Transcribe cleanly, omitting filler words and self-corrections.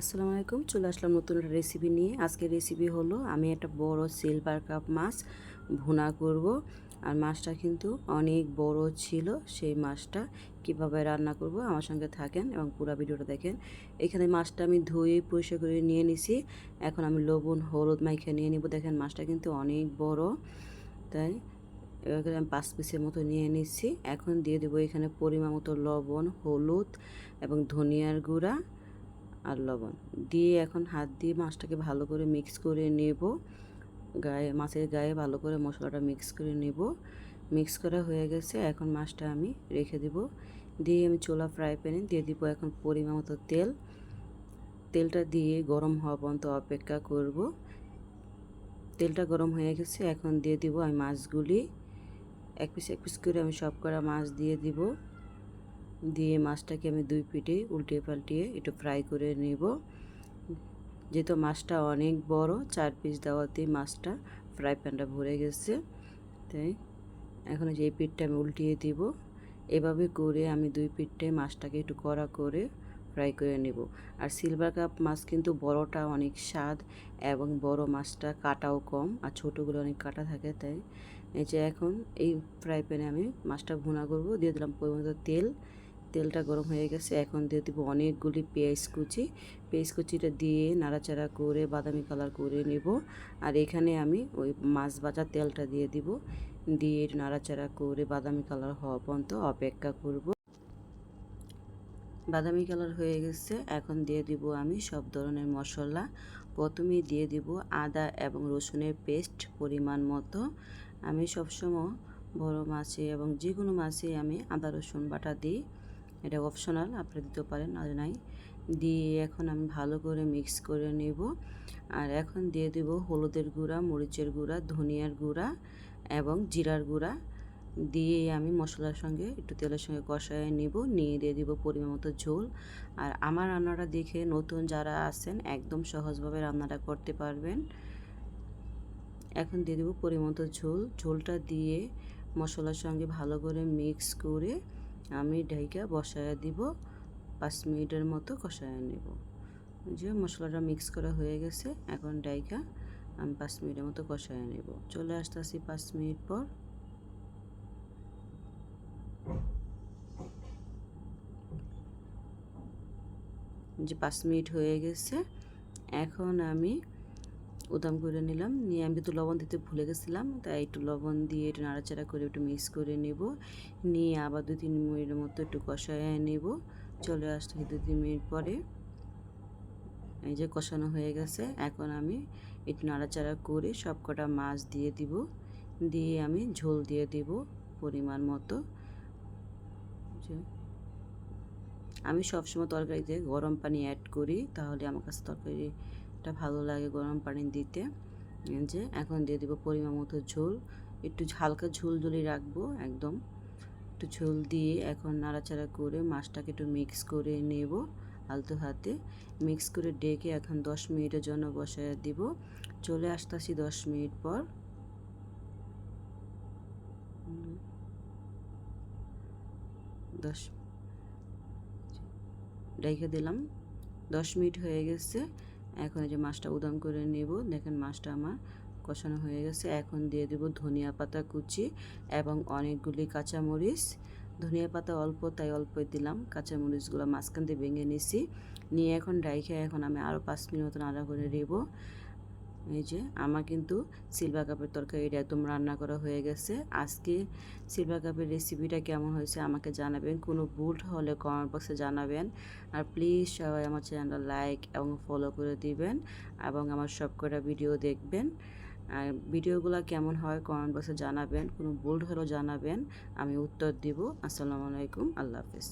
আসসালামু আলাইকুম। চলে আসলাম নতুন একটা রেসিপি নিয়ে। আজকের রেসিপি হলো আমি একটা বড় সিলভার কাপ মাছ ভুনা করব। আর মাছটা কিন্তু অনেক বড় ছিল। সেই মাছটা কিভাবে রান্না করব আমার সঙ্গে থাকেন এবং পুরো ভিডিওটা দেখেন। এখানে মাছটা আমি ধুয়ে পরিষ্কার করে নিয়ে নিছি। এখন আমি লবণ হলুদ মাখিয়ে নিয়ে নিব। দেখেন মাছটা কিন্তু অনেক বড়, তাই এবার আমি 5 পিসের মতো নিয়ে নিচ্ছি। এখন দিয়ে দেবো এখানে পরিমাণ মতো লবণ, হলুদ এবং ধনিয়ার গুঁড়া আর লবণ দিয়ে এখন হাত দিয়ে মাছটাকে ভালো করে মিক্স করে নেব। মাছের গায়ে ভালো করে মশলাটা মিক্স করে নেব। মিক্স করা হয়ে গেছে। এখন মাছটা আমি রেখে দেব। দিয়ে আমি চুলা ফ্রাই প্যানে দিয়ে দিব এখন পরিমাণ মতো তেল। তেলটা দিয়ে গরম হওয়া পর্যন্ত অপেক্ষা করব। তেলটা গরম হয়ে গেছে। এখন দিয়ে দিব আমি মাছগুলি এক পিস করে আমি সব করা মাছ দিয়ে দিব। দিয়ে মাছটাকে আমি দুই পিঠে উল্টে পাল্টিয়ে একটু ফ্রাই করে নেব। যেহেতু মাছটা অনেক বড়, 4 পিস দেওয়াতেই মাছটা ফ্রাই প্যানটা ভরে গেছে। তাই এখন এই পিঠটা আমি উল্টিয়ে দিব। এভাবে করে আমি দুই পিঠটাই মাছটাকে একটু কড়া করে ফ্রাই করে নেব। আর সিলভার কাপ মাছ কিন্তু বড়টা অনেক স্বাদ এবং বড় মাছটা কাটাও কম, আর ছোটোগুলো অনেক কাটা থাকে। তাই এই যে এখন এই ফ্রাই প্যানে আমি মাছটা ভুনা করব। দিয়ে দিলাম পরিমাণ তেল। তেলটা গরম হয়ে গেছে। এখন দিয়ে দেবো অনেকগুলি পেঁয়াজ কুচি। পেঁয়াজ কুচিটা দিয়ে নাড়াচাড়া করে বাদামি কালার করে নেব। আর এখানে আমি ওই মাছ ভাজা তেলটা দিয়ে দিব। দিয়ে নাড়াচাড়া করে বাদামি কালার হওয়া পর্যন্ত অপেক্ষা করব। বাদামি কালার হয়ে গেছে। এখন দিয়ে দিব আমি সব ধরনের মশলা। প্রথমেই দিয়ে দিব আদা এবং রসুনের পেস্ট পরিমাণ মতো। আমি সবসময় বড় মাছে এবং যে কোনো মাছে আমি আদা রসুন বাটা দিই। এটা অপশনাল, আপনি দিতে পারেন আর নাই। দিয়ে এখন আমি ভালো করে মিক্স করে নেব। আর এখন দিয়ে দেব হলুদের গুঁড়া, মরিচের গুঁড়া, ধনিয়ার গুঁড়া এবং জিরার গুঁড়া। দিয়ে আমি মশলার সঙ্গে একটু তেলের সঙ্গে কষায় নিব। নিয়ে দিয়ে দিব পরিমাণ মতো ঝোল। আর আমার রান্নাটা দেখে নতুন যারা আছেন একদম সহজভাবে রান্নাটা করতে পারবেন। এখন দিয়ে দেব পরিমাণ মতো ঝোল। ঝোলটা দিয়ে মশলার সঙ্গে ভালো করে মিক্স করে আমি ঢাইকা বসায় দিব। 5 মিনিটের মতো কষায় নেব। যে মশলাটা মিক্স করা হয়ে গেছে, এখন ঢাইকা আমি 5 মিনিটের মতো কষায় নেব। চলে আসতেছি 5 মিনিট পর। যে 5 মিনিট হয়ে গেছে। এখন আমি উদাম করে নিলাম। নিয়ে আমি তো লবণ দিতে ভুলে গেছিলাম, তাই একটু লবণ দিয়ে একটু নাড়াচাড়া করে একটু মিক্স করে নেব। নিয়ে আবার 2-3 মিনিটের মতো একটু কষায় নেব। চলে আসতে 2-3 মিনিট পরে এই যে কষানো হয়ে গেছে। এখন আমি একটু নাড়াচাড়া করে সব কটা মাছ দিয়ে দিব। দিয়ে আমি ঝোল দিয়ে দিব পরিমাণ মতো। আমি সবসময় তরকারিতে গরম পানি অ্যাড করি, তাহলে আমার কাছে তরকারিটা ভালো লাগে গরম পানি দিতে। যে এখন দিয়ে দেবো পরিমাণ মতো ঝোল। একটু হালকা ঝোলঝোলি রাখবো একদম। একটু ঝোল দিয়ে এখন নাড়াচাড়া করে মাছটাকে একটু মিক্স করে নেব আলতো হাতে। মিক্স করে ডেকে এখন 10 মিনিটের জন্য বসায় দিব। চলে আসতেছি 10 মিনিট পর। 10 রেখে দিলাম। 10 মিনিট হয়ে গেছে। এখন এই যে মাছটা উদাম করে নেব। দেখেন মাছটা আমার কষানো হয়ে গেছে। এখন দিয়ে দেব ধনিয়া পাতা কুচি এবং অনেকগুলি কাঁচামরিচ। ধনিয়া পাতা অল্প, তাই অল্পই দিলাম। কাঁচামরিচগুলো মাঝখান দিয়ে ভেঙে নিছি। নিয়ে এখন ডাইখে এখন আমি আরও 5 মিনিট মতো নাড়া করে নেব। এই যে আমার কিন্তু সিলভার কাপের তরকারিটা একদম রান্না করা হয়ে গেছে। আজকে সিলভার কাপের রেসিপিটা কেমন হয়েছে আমাকে জানাবেন। কোনো ভুল হলে কমেন্ট বক্সে জানাবেন। আর প্লিজ সবাই আমার চ্যানেলটা লাইক এবং ফলো করে দিবেন এবং আমার সবকটা ভিডিও দেখবেন। আর ভিডিওগুলো কেমন হয় কমেন্ট বক্সে জানাবেন। কোনো ভুল হলেও জানাবেন, আমি উত্তর দিব। আসসালামু আলাইকুম, আল্লাহ হাফেজ।